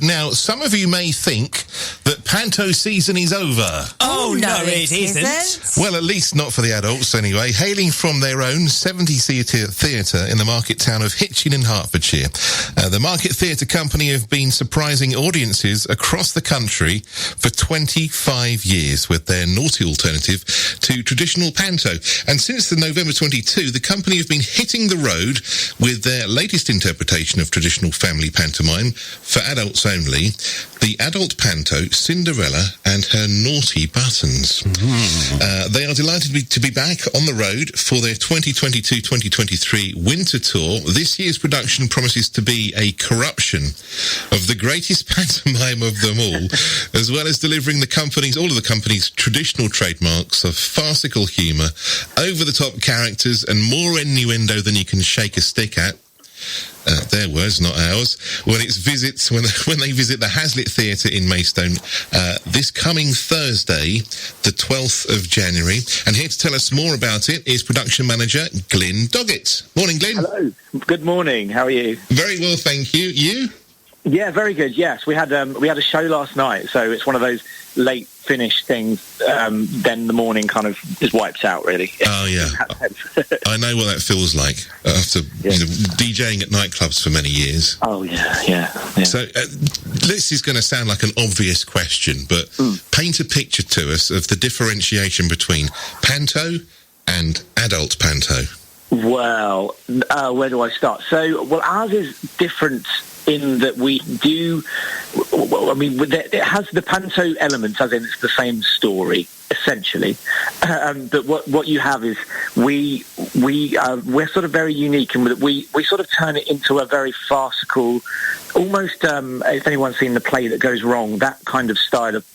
Now, some of you may think that Panto season is over. Oh, no, it isn't. Well, at least not for the adults, anyway. Hailing from their own 70-seater theatre in the market town of Hitchin in Hertfordshire, the Market Theatre Company have been surprising audiences across the country for 25 years with their naughty alternative to traditional panto. And since the November 22, the company have been hitting the road with their latest interpretation of traditional family pantomime for adults only, the Adult Panto, Cinderella and Her Naughty Buttons. They are delighted to be back on the road for their 2022-2023 winter tour. This year's production promises to be a corruption of the greatest pantomime of them all, as well as delivering all of the company's traditional trademarks of farcical humour, over-the-top characters and more innuendo than you can shake a stick at. Their words, not ours. When they visit the Hazlitt Theatre in Maidstone this coming Thursday, the 12th of January. And here to tell us more about it is production manager Glyn Doggett. Morning, Glyn. Hello. Good morning. How are you? Very well, thank you. You? Yeah, very good. Yes, we had a show last night, so it's one of those late finish things. Then the morning kind of is wiped out, really. Oh yeah, I know what that feels like after DJing at nightclubs for many years. Oh yeah. So this is going to sound like an obvious question, but paint a picture to us of the differentiation between panto and adult panto. Well, where do I start? So, ours is different in that we do, it has the panto elements, as in it's the same story, essentially. But what you have is we're sort of very unique in that we sort of turn it into a very farcical, almost, if anyone's seen The Play That Goes Wrong, that kind of style of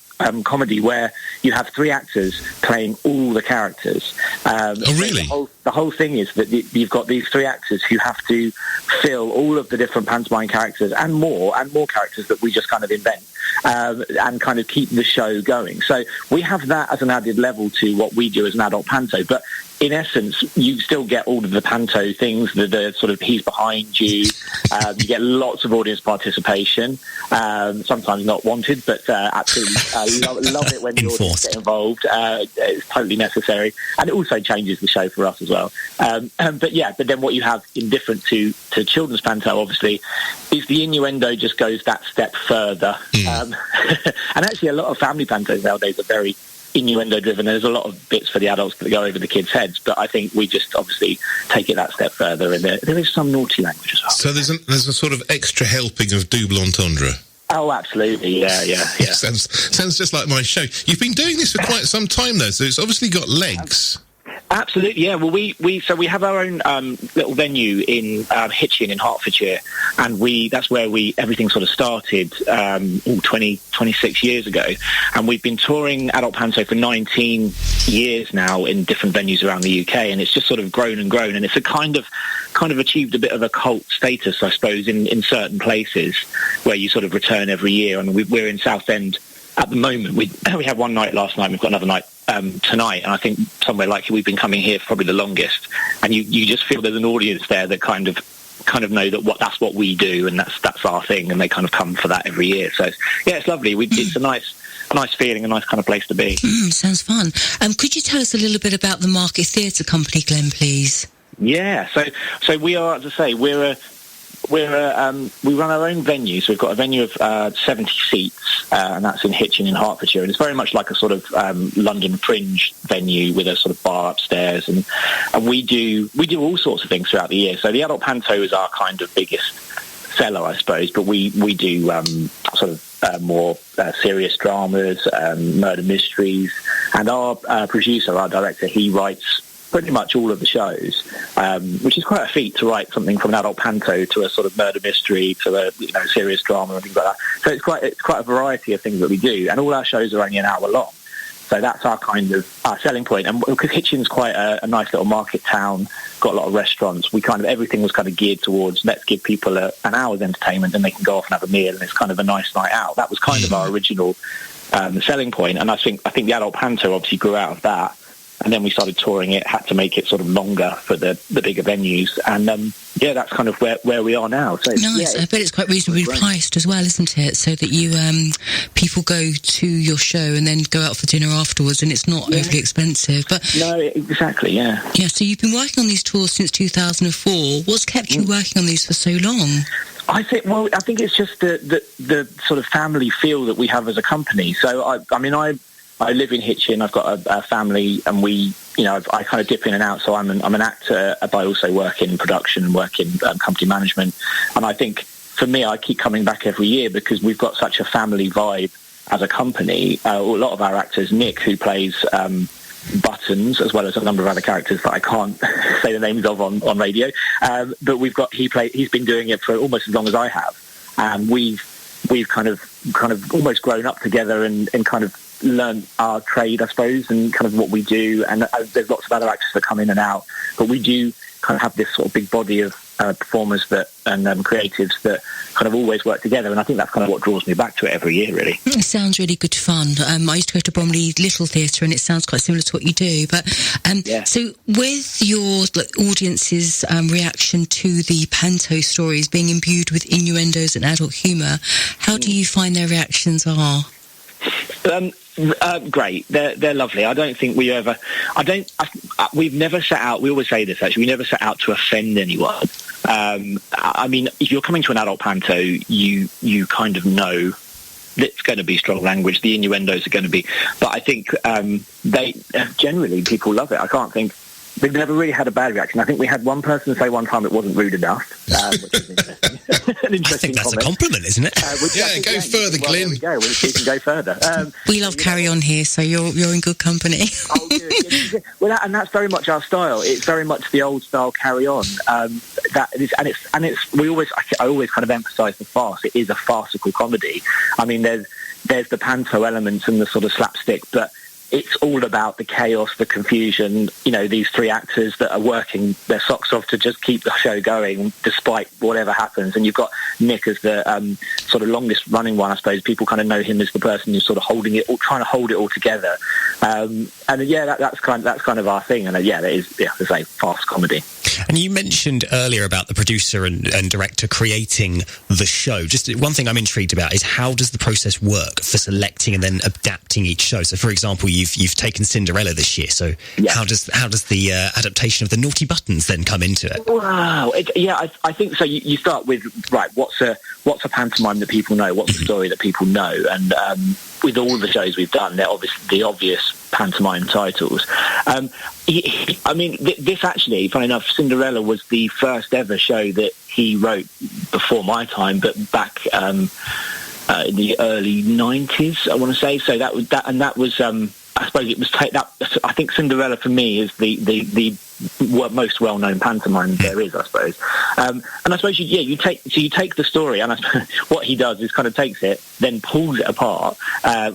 comedy where you have three actors playing all the characters. Oh, really? The whole thing is that you've got these three actors who have to fill all of the different pantomime characters and more characters that we just kind of invent and kind of keep the show going. So we have that as an added level to what we do as an adult panto. But in essence, you still get all of the panto things, the sort of he's behind you. You get lots of audience participation, sometimes not wanted, but absolutely love it when the audience get involved. It's totally necessary. And it also changes the show for us as well. But then what you have in different to children's panto, obviously, is the innuendo just goes that step further. And actually, a lot of family pantos nowadays are very innuendo driven. There's a lot of bits for the adults that go over the kids' heads, but I think we just obviously take it that step further, and there is some naughty language as well. So there's a sort of extra helping of double entendre. Oh, absolutely, yeah. Sounds just like my show. You've been doing this for quite some time, though, so it's obviously got legs. Absolutely, yeah. Well, we have our own little venue in Hitchin in Hertfordshire, and that's where everything sort of started 26 years ago, and we've been touring adult panto for 19 years now in different venues around the UK, and it's just sort of grown and grown, and it's a kind of achieved a bit of a cult status, I suppose, in certain places where you sort of return every year. I mean, we're in Southend at the moment. We had one night last night, we've got another night tonight, and I think somewhere like we've been coming here for probably the longest, and you just feel there's an audience there that kind of know that that's what we do, and that's our thing, and they kind of come for that every year. So yeah, it's lovely. It's a nice feeling, a nice kind of place to be. Sounds fun. Could you tell us a little bit about the Market Theatre Company, Glenn, please? Yeah, so we are, as I say, we run our own venue. So we've got a venue of 70 seats, and that's in Hitchin in Hertfordshire. And it's very much like a sort of London Fringe venue with a sort of bar upstairs. And we do all sorts of things throughout the year. So the Adult Panto is our kind of biggest seller, I suppose. But we do sort of more serious dramas, murder mysteries. And our producer, our director, he writes pretty much all of the shows, which is quite a feat to write something from an adult panto to a sort of murder mystery to a serious drama and things like that. So it's quite a variety of things that we do, and all our shows are only an hour long. So that's our kind of our selling point. And because Hitchin's quite a nice little market town, got a lot of restaurants, everything was kind of geared towards let's give people an hour's entertainment and they can go off and have a meal and it's kind of a nice night out. That was kind of our original selling point, and I think the adult panto obviously grew out of that. and then we started touring it, had to make it sort of longer for the bigger venues, and that's kind of where we are now. So nice. I bet it's quite reasonably priced as well, isn't it? So that you people go to your show and then go out for dinner afterwards, and it's not overly expensive. But no, exactly, yeah. So you've been working on these tours since 2004. What's kept you working on these for so long? I think it's just the sort of family feel that we have as a company. So I live in Hitchin. I've got a family, and I kind of dip in and out. So I'm an actor, but I also work in production and work in company management. And I think for me, I keep coming back every year because we've got such a family vibe as a company. A lot of our actors, Nick, who plays Buttons, as well as a number of other characters that I can't say the names of on radio, but he's been doing it for almost as long as I have, and we've kind of almost grown up together and kind of learned our trade, I suppose, and kind of what we do. And there's lots of other actors that come in and out, but we do kind of have this sort of big body of performers and creatives that kind of always work together, and I think that's kind of what draws me back to it every year, really. It sounds really good fun. I used to go to Bromley Little Theatre, and it sounds quite similar to what you do. But so with your audience's reaction to the panto stories being imbued with innuendos and adult humour, how do you find their reactions are? Great. They're lovely. I don't think we've never set out, we always say this actually, we never set out to offend anyone. I mean, if you're coming to an adult panto, you kind of know that it's going to be strong language, the innuendos are going to be, but I think they generally, people love it. I can't think, we've never really had a bad reaction. I think we had one person say one time it wasn't rude enough, which is interesting. An interesting I think that's comment. A compliment, isn't it? Go further, Glyn. There we go. We can go further. We love Carry On here, so you're in good company. Oh, good. Well, and that's very much our style. It's very much the old style Carry On. I always kind of emphasise the farce. It is a farcical comedy. I mean, there's the panto elements and the sort of slapstick, but it's all about the chaos, the confusion, these three actors that are working their socks off to just keep the show going despite whatever happens. And you've got Nick as the sort of longest running one, I suppose. People kind of know him as the person who's sort of holding it, or trying to hold it all together. That's kind of our thing. And it is, it's a fast comedy. And you mentioned earlier about the producer and director creating the show. Just one thing I'm intrigued about is how does the process work for selecting and then adapting each show? So, for example, you've taken Cinderella this year. So, how does the adaptation of the Naughty Buttons then come into it? Wow, I think so. You start with what's a pantomime that people know? What's the story that people know? And with all the shows we've done, they're obviously the obvious pantomime titles. This actually, funny enough, Cinderella was the first ever show that he wrote before my time, but back in the early 90s, I want to say. So that was I suppose it was I think Cinderella for me is the most well-known pantomime there is, I suppose. And I suppose you take the story, and what he does is kind of takes it, then pulls it apart,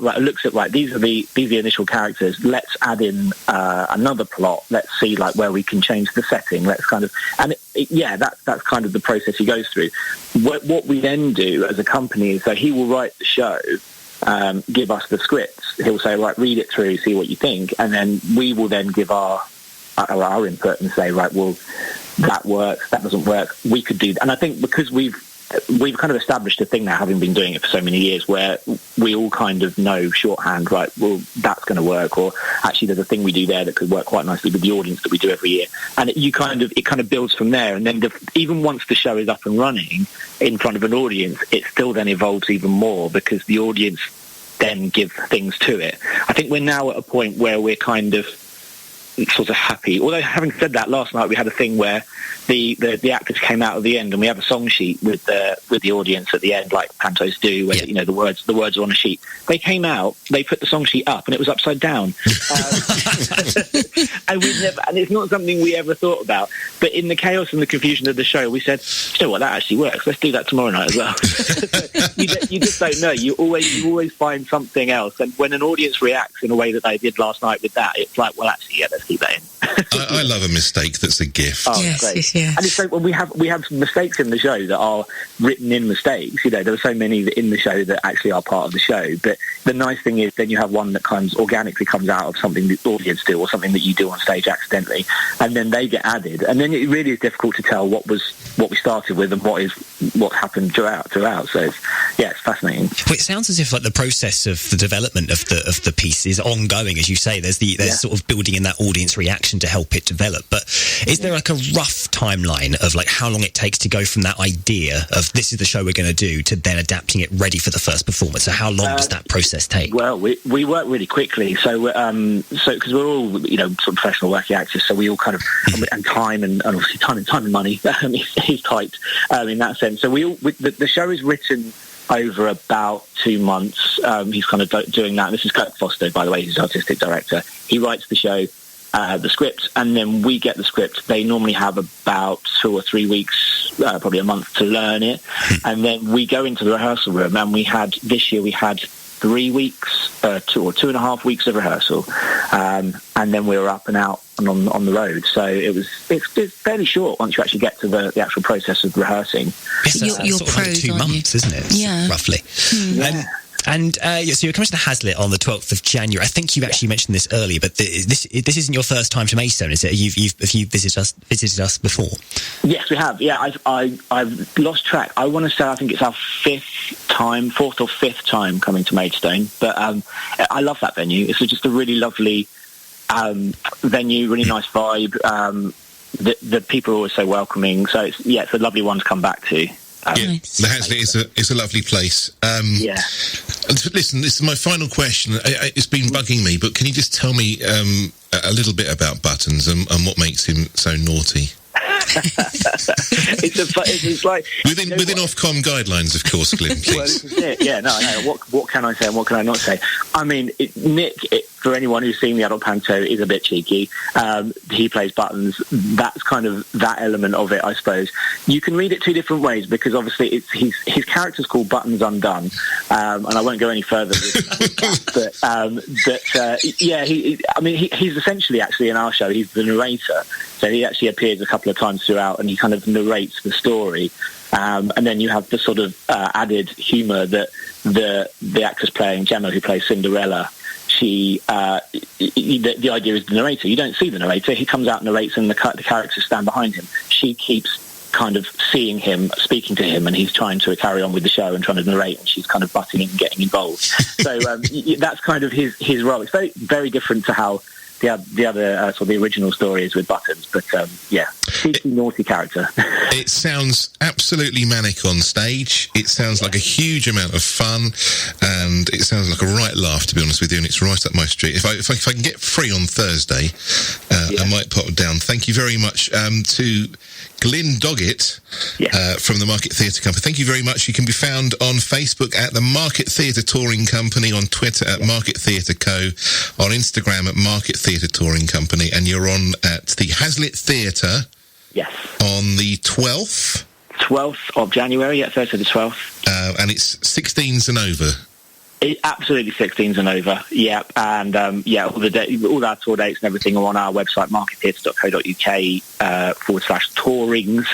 looks at these are the initial characters. Let's add in another plot. Let's see where we can change the setting. Let's kind of that's kind of the process he goes through. What we then do as a company is he will write the show. Give us the scripts. He'll say, read it through, see what you think, and then we will then give our input and say, well, that works, that doesn't work. We could do that. And I think because we've kind of established a thing now, having been doing it for so many years, where we all kind of know shorthand, well, that's going to work, or actually there's a thing we do there that could work quite nicely with the audience that we do every year. And it kind of builds from there. And then even once the show is up and running in front of an audience, it still then evolves even more because the audience then give things to it. I think we're now at a point where we're kind of sort of happy. Although, having said that, last night we had a thing where the actors came out at the end, and we have a song sheet with the audience at the end, like pantos do, where the words are on a sheet. They came out, they put the song sheet up, and it was upside down. And it's not something we ever thought about. But in the chaos and the confusion of the show, we said, you know what, that actually works. Let's do that tomorrow night as well. You just don't know. You always find something else. And when an audience reacts in a way that they did last night with that, it's like, well, actually, let's keep that in. I love a mistake that's a gift. Yes. Yes. And it's so when we have mistakes in the show that are written in mistakes. You know, there are so many in the show that actually are part of the show. But the nice thing is then you have one that kind of organically comes out of something the audience do or something that you do on stage accidentally, and then they get added. And then it really is difficult to tell what we started with and what happened throughout. So it's fascinating. Well, it sounds as if like the process of the development of the piece is ongoing, as you say. There's sort of building in that audience reaction to help it develop. But is there like a rough timeline of like how long it takes to go from that idea of this is the show we're going to do to then adapting it ready for the first performance? So how long does that process take? Well, we work really quickly. So because we're all sort of professional working actors, so we all kind of and time and obviously time and money is tight in that sense. So the show is written over about 2 months. He's kind of doing that. And this is Kirk Foster, by the way, he's artistic director. He writes the show, the script, and then we get the script. They normally have about 2 or 3 weeks, probably a month to learn it. And then we go into the rehearsal room, and this year we had 3 weeks, 2 or 2.5 weeks of rehearsal. And then we were up and out and on the road. So it's fairly short once you actually get to the actual process of rehearsing. You're sort of pros, like 2 aren't months, you? isn't it? Yeah. Roughly. Yeah. And so you're coming to the Hazlitt on the 12th of January. I think you actually mentioned this earlier, but this isn't your first time to Maidstone, is it? Have you visited us before? Yes, we have. Yeah, I've lost track. I want to say I think it's our 4th or 5th time coming to Maidstone. But I love that venue. It's just a really lovely venue, really nice vibe. The people are always so welcoming. So it's a lovely one to come back to. Nice. The Hazlitt is a lovely place. Yeah. Listen, this is my final question. It's been bugging me, but can you just tell me a little bit about Buttons and what makes him so naughty? It's like within Ofcom guidelines, of course, Glyn. Please. Well, this is it. Yeah, no. What can I say and what can I not say? I mean, Nick, for anyone who's seen the Adult Panto, is a bit cheeky. He plays Buttons. That's kind of that element of it, I suppose. You can read it 2 different ways because obviously his character's called Buttons Undone, and I won't go any further with that. He's essentially actually in our show. He's the narrator, so he actually appears a couple of times throughout, and he kind of narrates the story. And then you have the sort of added humour that the actress playing Gemma, who plays Cinderella. The idea is the narrator. You don't see the narrator. He comes out and narrates, and the characters stand behind him. She keeps kind of seeing him, speaking to him, and he's trying to carry on with the show and trying to narrate, and she's kind of butting in and getting involved. So that's kind of his role. It's very, very different to how the other sort of the original story is with Buttons, but cheeky, naughty character. It sounds absolutely manic on stage. It sounds like a huge amount of fun, and it sounds like a right laugh, to be honest with you, and it's right up my street. If I can get free on Thursday, I might pop down. Thank you very much to Glyn Doggett from the Market Theatre Company. Thank you very much. You can be found on Facebook at the Market Theatre Touring Company, on Twitter at Market Theatre Co, on Instagram at Market Theatre Touring Company, and you're on at the Hazlitt Theatre. Yes. On the 12th of January, Thursday the 12th. And it's 16s and over. Absolutely 16s and over, yeah. And all our tour dates and everything are on our website, markettheatre.co.uk/tourings,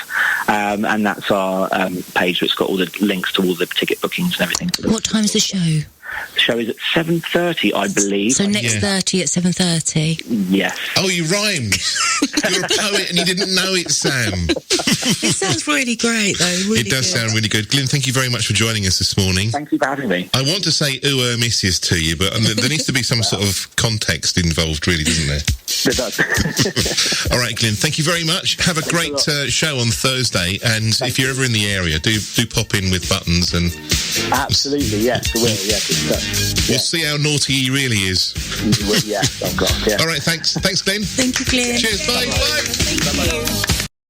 and that's our page that's got all the links to all the ticket bookings and everything. What time's the show? The show is at 7:30, I believe. So next 30 at 7:30. Yes. Oh, you rhymed. You're a poet and you didn't know it, Sam. It sounds really great, though. Really it does good. sound really good. Glyn, thank you very much for joining us this morning. Thank you for having me. I want to say misses to you, but there needs to be some sort of context involved, really, doesn't there? It does. All right, Glyn, thank you very much. Have a great show on Thursday, and if you're ever in the area, do pop in with Buttons. And absolutely, yes, I will. Yes, we'll see how naughty he really is. Yes, oh God, yeah. All right, thanks, Glyn. Thank you, Glyn. Cheers, bye. Thank you.